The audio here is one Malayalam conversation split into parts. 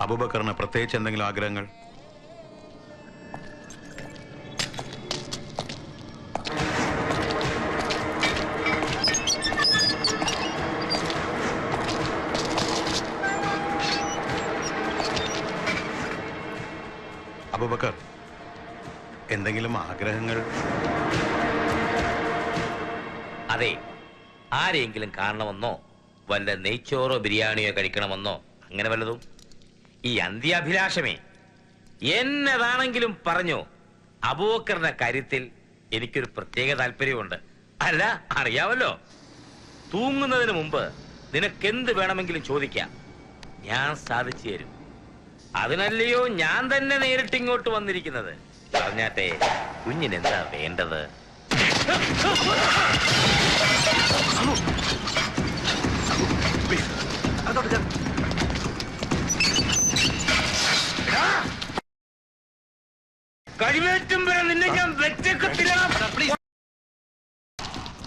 അബൂബക്കറിന് പ്രത്യേകിച്ച് എന്തെങ്കിലും ആഗ്രഹങ്ങൾ? അബൂബക്കർ, എന്തെങ്കിലും ആഗ്രഹങ്ങൾ? അതെ, ആരെങ്കിലും കാണണമെന്നോ വല്ല നെയ്ച്ചോറോ ബിരിയാണിയോ കഴിക്കണമെന്നോ അങ്ങനെ വല്ലതും? ഈ അന്ത്യാഭിലാഷമേ എന്നതാണെങ്കിലും പറഞ്ഞോ. അബൂബക്കറിന്റെ കാര്യത്തിൽ എനിക്കൊരു പ്രത്യേക താല്പര്യമുണ്ട്. അല്ല, അറിയാമല്ലോ, തൂങ്ങുന്നതിന് മുമ്പ് നിനക്കെന്ത് വേണമെങ്കിലും ചോദിക്കാം, ഞാൻ സാധിച്ചു തരും. അതിനല്ലയോ ഞാൻ തന്നെ നേരിട്ട് ഇങ്ങോട്ട് വന്നിരിക്കുന്നത്. പറഞ്ഞാട്ടെ, കുഞ്ഞിനെന്താ വേണ്ടത്? കഴിവേറ്റും വരെ നിന്നെ ഞാൻ വെച്ചേക്കത്തില്ല.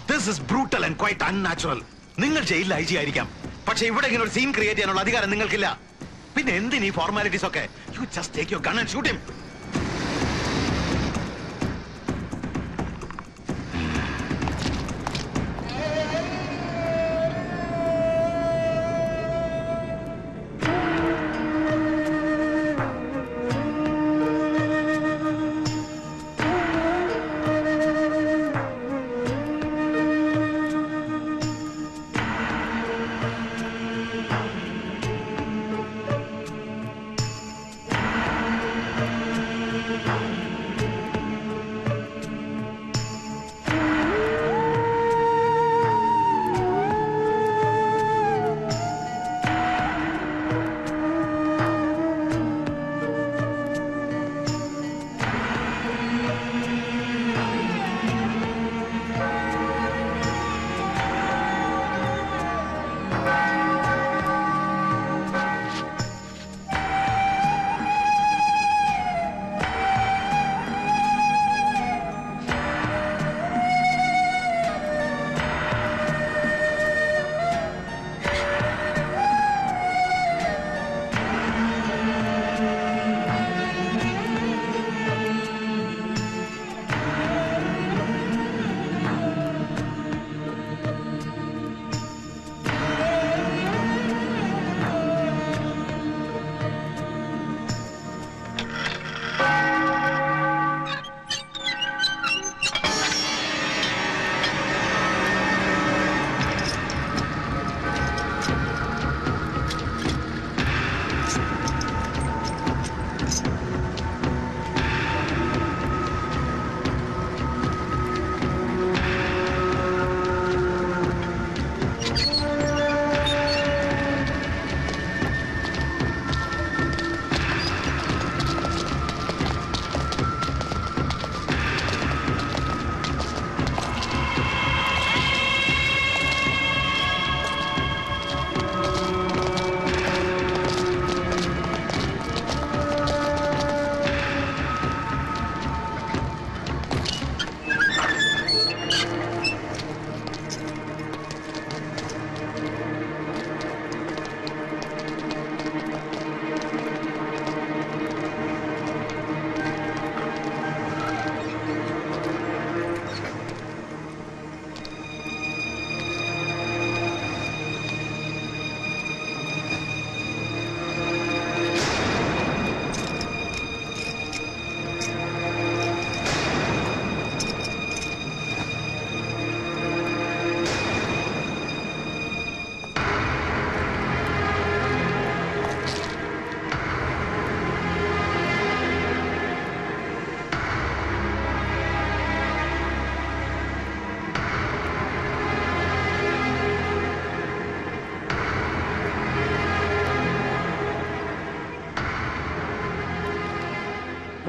This is brutal and quite unnatural. നിങ്ങൾ ജയിലിൽ ഐ ജി ആയിരിക്കാം, പക്ഷെ ഇവിടെ ഇങ്ങനെ ഒരു സീൻ ക്രിയേറ്റ് ചെയ്യാനുള്ള അധികാരം നിങ്ങൾക്കില്ല. പിന്നെ എന്തിനീ ഫോർമാലിറ്റീസ് ഒക്കെ? You just take your gun and shoot him.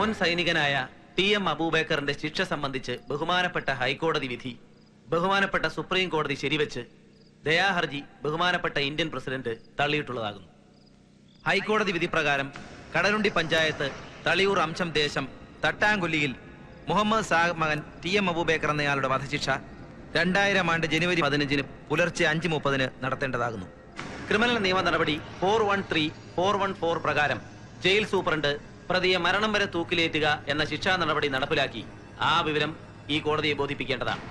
മുൻ സൈനികനായ ടി.എം. അബൂബക്കറിന്റെ ശിക്ഷ സംബന്ധിച്ച് ബഹുമാനപ്പെട്ട ഹൈക്കോടതി വിധി ബഹുമാനപ്പെട്ട സുപ്രീം കോടതി ശരിവെച്ച് ദയാഹർജി ബഹുമാനപ്പെട്ട ഇന്ത്യൻ പ്രസിഡന്റ് തള്ളിയിട്ടുള്ളതാകുന്നു. ഹൈക്കോടതി വിധി പ്രകാരം കടലുണ്ടി പഞ്ചായത്ത് തളിയൂർ അംശം ദേശം തട്ടാങ്കൊല്ലിയിൽ മുഹമ്മദ് സാഹിബ് മകൻ ടി.എം. അബൂബക്കർ എന്നയാളുടെ വധശിക്ഷ 2000 ആണ്ട് ജനുവരി 15 പുലർച്ചെ 5:30 നടത്തേണ്ടതാകുന്നു. ക്രിമിനൽ നിയമ നടപടി 413, 414 പ്രകാരം ജയിൽ സൂപ്രണ്ട് പ്രതിയെ മരണം വരെ തൂക്കിലേറ്റുക എന്ന ശിക്ഷാ നടപടി നടപ്പിലാക്കി. ആ വിവരം ഈ കോടതിയെ ബോധിപ്പിക്കേണ്ടതാണ്.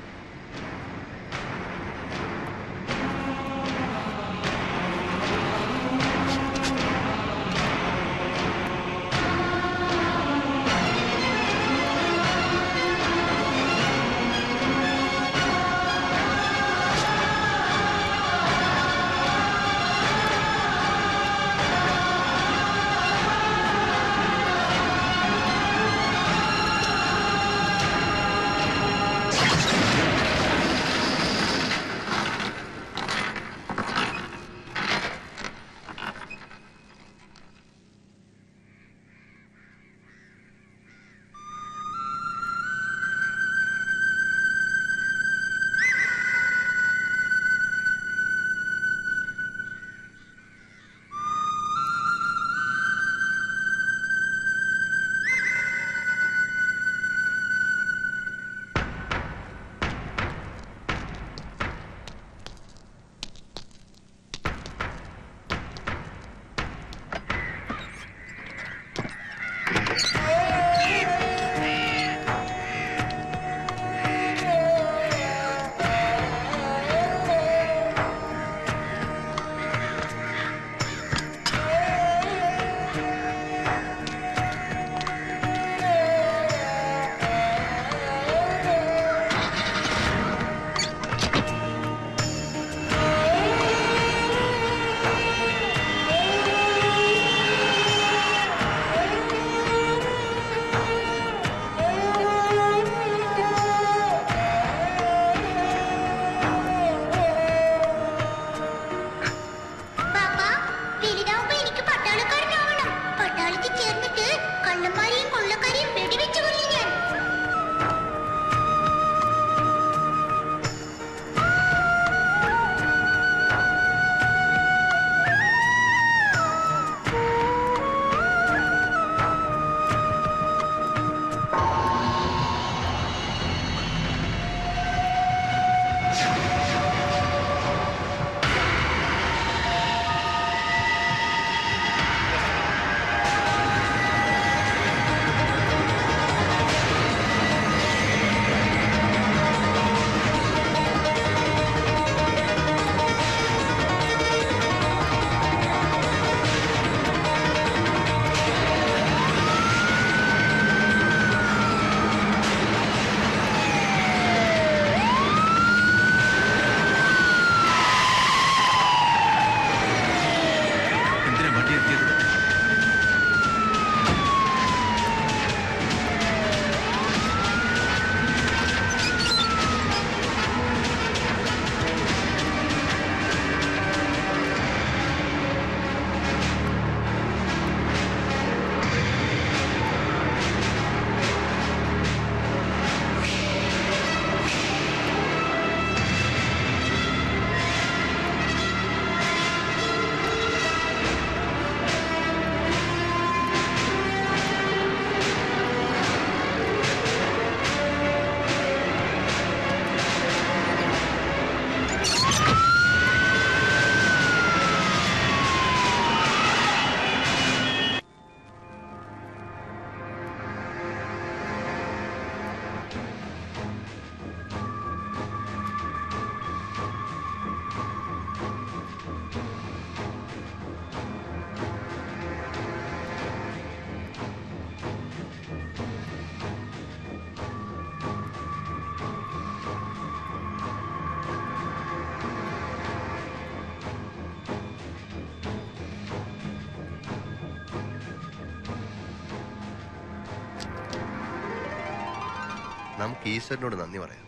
നമുക്ക് ഈശ്വരനോട് നന്ദി പറയാം.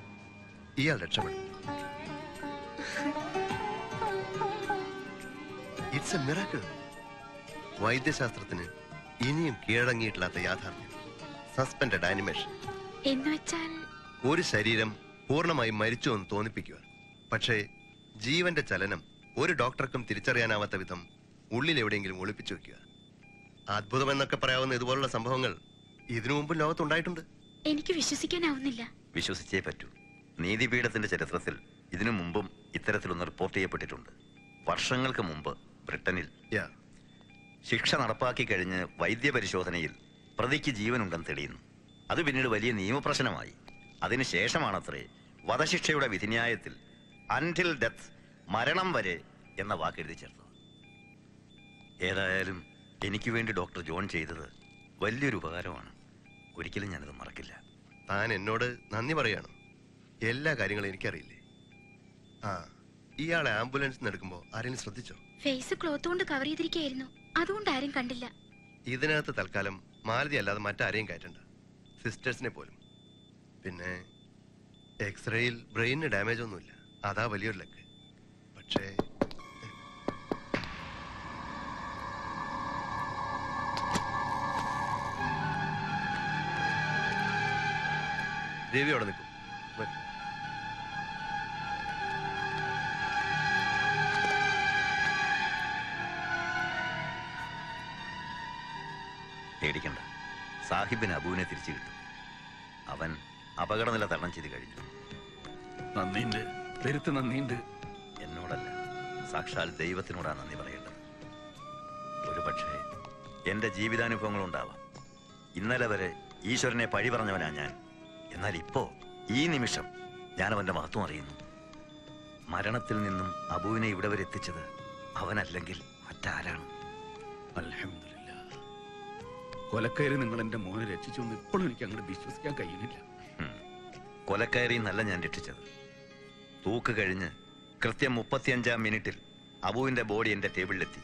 ഇയാൾ രക്ഷപ്പെടും. It's A miracle. വൈദ്യശാസ്ത്രത്തിന് ഇനിയും കീഴടങ്ങിയിട്ടില്ലാത്ത യാഥാർത്ഥ്യം. സസ്പെൻഡഡ് ആനിമേഷൻ എന്നുവെച്ചാൽ ഒരു ശരീരം പൂർണ്ണമായി മരിച്ചു എന്ന് തോന്നിപ്പിക്കുക. പക്ഷേ ജീവന്റെ ചലനം ഒരു ഡോക്ടർക്കും തിരിച്ചറിയാനാവാത്ത വിധം ഉള്ളിൽ എവിടെയെങ്കിലും ഒളിപ്പിച്ചു വെക്കുക. അത്ഭുതമെന്നൊക്കെ പറയാവുന്ന ഇതുപോലുള്ള സംഭവങ്ങൾ ഇതിനു മുമ്പ് ലോകത്തുണ്ടായിട്ടുണ്ട്. എനിക്ക് വിശ്വസിക്കാനാവുന്നില്ല. വിശ്വസിച്ചേ പറ്റൂ. നീതിപീഠത്തിന്റെ ചരിത്രത്തിൽ ഇതിനു മുമ്പും ഇത്തരത്തിലൊന്ന് റിപ്പോർട്ട് ചെയ്യപ്പെട്ടിട്ടുണ്ട്. വർഷങ്ങൾക്ക് മുമ്പ് ബ്രിട്ടനിൽ യാ ശിക്ഷ നടപ്പാക്കി കഴിഞ്ഞ് വൈദ്യപരിശോധനയിൽ പ്രതിക്ക് ജീവനുണ്ടെന്ന് തെളിയുന്നു. അത് പിന്നീട് വലിയ നിയമപ്രശ്നമായി. അതിനുശേഷമാണത്രേ വധശിക്ഷയുടെ വിധിന്യായത്തിൽ അൻറ്റിൽ ഡെത്ത്, മരണം വരെ എന്ന വാക്കെഴുതി ചേർത്തത്. ഏതായാലും എനിക്ക് വേണ്ടി ഡോക്ടർ ജോൺ ചെയ്തത് വലിയൊരു ഉപകാരമാണ്. ഒരിക്കലും ഞാനത് മറക്കില്ല. താൻ എന്നോട് നന്ദി പറയാണ്. എല്ലാ കാര്യങ്ങളും എനിക്കറിയില്ലേ. ആ, ഇയാളെ ആംബുലൻസിൽ നിന്ന് എടുക്കുമ്പോൾ ആരെങ്കിലും ശ്രദ്ധിച്ചോ? ഫേസ് ക്ലോത്ത് കൊണ്ട് കവർ ചെയ്തിരിക്കുകയായിരുന്നു, അതുകൊണ്ട് ആരും കണ്ടില്ല. ഇതിനകത്ത് തൽക്കാലം മാലതി അല്ലാതെ മറ്റാരെയും കയറ്റണ്ട, സിസ്റ്റേഴ്സിനെ പോലും. പിന്നെ എക്സ്റേയിൽ ബ്രെയിനിന് ഡാമേജ് ഒന്നുമില്ല, അതാ വലിയൊരു ലക്ക്. പക്ഷേ ദേവി അവിടെ നിൽക്കും. പേടിക്കണ്ട, സാഹിബിന് അബുവിനെ തിരിച്ചു കിട്ടും. അവൻ അപകടനില തരണം ചെയ്ത് കഴിഞ്ഞു. നന്ദിയുണ്ട്, പെരുത്ത് നന്ദിയുണ്ട്. എന്നോടല്ല, സാക്ഷാൽ ദൈവത്തിനോടാണ് നന്ദി പറയേണ്ടത്. ഒരു പക്ഷേ എന്റെ ജീവിതാനുഭവങ്ങൾ ഉണ്ടാവാം. ഇന്നലെ വരെ ഈശ്വരനെ പഴി പറഞ്ഞവനാ ഞാൻ. എന്നാൽ ഇപ്പോ ഈ നിമിഷം ഞാൻ അവന്റെ മഹത്വം അറിയുന്നു. മരണത്തിൽ നിന്നും അബുവിനെ ഇവിടെ വരെ എത്തിച്ചത് അവനല്ലെങ്കിൽ മറ്റാരാണ്? അൽഹംദുലില്ലാ. കൊലക്കയറി നിങ്ങൾ എന്റെ മോനെ രക്ഷിച്ചു എന്ന് ഇപ്പോഴും എനിക്ക് അങ്ങോട്ട് വിശ്വസിക്കാൻ കഴിയുന്നില്ല. കൊലക്കയറി എന്നല്ല ഞാൻ രക്ഷിച്ചത്. തൂക്ക് കഴിഞ്ഞ് കൃത്യം 35-ാം മിനിറ്റിൽ അബുവിന്റെ ബോഡി എന്റെ ടേബിളിലെത്തി.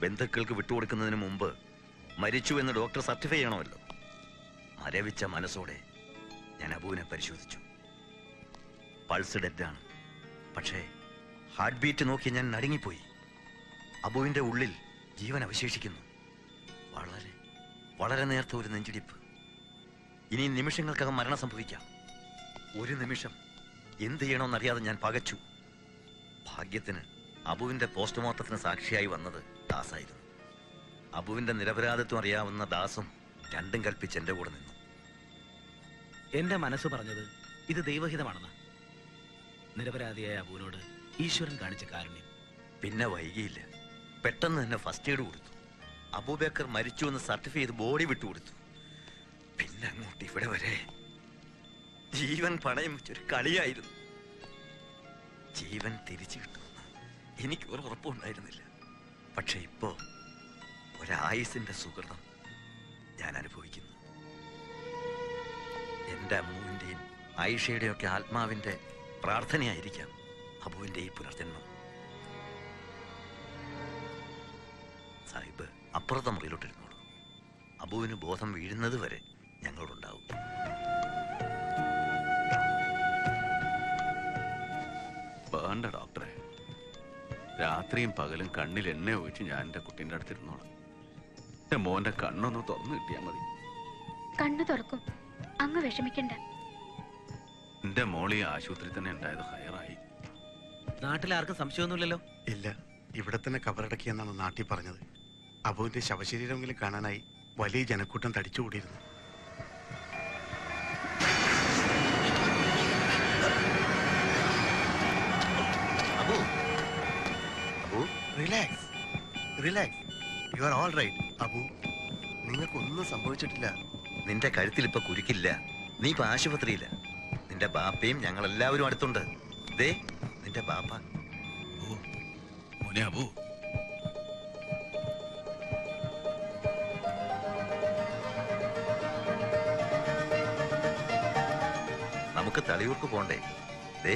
ബന്ധുക്കൾക്ക് വിട്ടുകൊടുക്കുന്നതിന് മുമ്പ് മരിച്ചു എന്ന് ഡോക്ടർ സർട്ടിഫൈ ചെയ്യണമല്ലോ. മരവിച്ച മനസ്സോടെ ഞാൻ അബുവിനെ പരിശോധിച്ചു. പൾസ് ഡെഡാണ്. പക്ഷേ ഹാർട്ട് ബീറ്റ് നോക്കി ഞാൻ നടുങ്ങിപ്പോയി. അബുവിന്റെ ഉള്ളിൽ ജീവൻ അവശേഷിക്കുന്നു. വളരെ വളരെ നേരത്തെ ഒരു നെഞ്ചിടിപ്പ്. ഇനി നിമിഷങ്ങൾക്കകം മരണം സംഭവിക്കാം. ഒരു നിമിഷം എന്ത് ചെയ്യണമെന്നറിയാതെ ഞാൻ പകച്ചു. ഭാഗ്യത്തിന് അബുവിന്റെ പോസ്റ്റ്മോർട്ടത്തിന് സാക്ഷിയായി വന്നത് ദാസായിരുന്നു. അബുവിന്റെ നിരപരാധിത്വം അറിയാവുന്ന ദാസും രണ്ടും കൽപ്പിച്ച് എന്റെ കൂടെ നിന്നു. എന്റെ മനസ്സ് പറഞ്ഞത് ഇത് ദൈവഹിതമാണെന്ന്. നിരപരാധിയായ അബുവിനോട് ഈശ്വരൻ കാണിച്ച കാരുണ്യം. പിന്നെ വൈകിയില്ല. പെട്ടെന്ന് തന്നെ ഫസ്റ്റ് എയ്ഡ് കൊടുത്തു. അബൂബക്കർ മരിച്ചു എന്ന് സർട്ടിഫൈ ചെയ്ത് ബോഡി വിട്ടുകൊടുത്തു. പിന്നെ അങ്ങോട്ട് ഇവിടെ വരെ ജീവൻ പണയം വെച്ചൊരു കളിയായിരുന്നു. ജീവൻ തിരിച്ചു കിട്ടുമെന്ന് എനിക്ക് ഒരു ഉറപ്പുണ്ടായിരുന്നില്ല. പക്ഷെ ഇപ്പോ ഒരായുസിന്റെ സുഹൃതം ഞാൻ അനുഭവിക്കുന്നു. എന്റെ അമ്മുവിന്റെയും ആയിഷയുടെയും ഒക്കെ ആത്മാവിന്റെ പ്രാർത്ഥനയായിരിക്കാം അബുവിന്റെ ഈ പുനർജന്മം. സാഹിബ് അപ്പുറത്തെ മുറിയിലോട്ടിരുന്നോളൂ. അബുവിന് ബോധം വീഴുന്നത് വരെ ഞങ്ങളോടുണ്ടാവും. വേണ്ട ഡോക്ടറെ, രാത്രിയും പകലും കണ്ണിൽ എണ്ണ ഒഴിച്ച് ഞാൻ എന്റെ കുട്ടീൻ്റെ അടുത്തിരുന്നോളാം. എന്റെ മോന്റെ കണ്ണൊന്ന് തുറന്നു കിട്ടിയാൽ മതി. കണ്ണു തുറക്കും, അങ്ങ് വിഷമിക്കണ്ട. എന്റെ മോളി ആശുപത്രി തന്നെ ഉണ്ടായത് ഹയറായി. നാട്ടിലാർക്കും സംശയമൊന്നുമില്ലല്ലോ? ഇല്ല, ഇവിടെ തന്നെ കബറടക്കിയെന്നാണ് നാട്ടിൽ പറഞ്ഞത്. അബുവിന്റെ ശവശരീരമെങ്കിലും കാണാനായി വലിയ ജനക്കൂട്ടം തടിച്ചുകൂടിയിരുന്നു. Abu, Abu, relax, relax. You are all right. Abu, നിങ്ങൾക്കൊന്നും സംഭവിച്ചിട്ടില്ല. നിന്റെ കഴുത്തിൽ ഇപ്പൊ കുരുക്കില്ല. നീ ഇപ്പൊ ആശുപത്രിയില്ല. നിന്റെ ബാപ്പയും ഞങ്ങൾ എല്ലാവരും അടുത്തുണ്ട്. ദേ നിന്റെ ബാപ്പ. മോനെ അബു, നമുക്ക് തളിയൂർക്ക് പോണ്ടേ? ദേ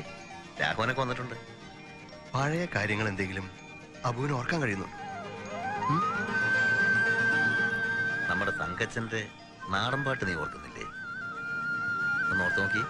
രാഘവനൊക്കെ വന്നിട്ടുണ്ട്. പഴയ കാര്യങ്ങൾ എന്തെങ്കിലും അബുവിന് ഓർക്കാൻ കഴിയുന്നു? നമ്മുടെ തങ്കച്ചന്റെ നാടൻ പാട്ട് നീ ഓർക്കുന്നില്ലേ? ഒന്ന് ഓർത്ത് നോക്കി.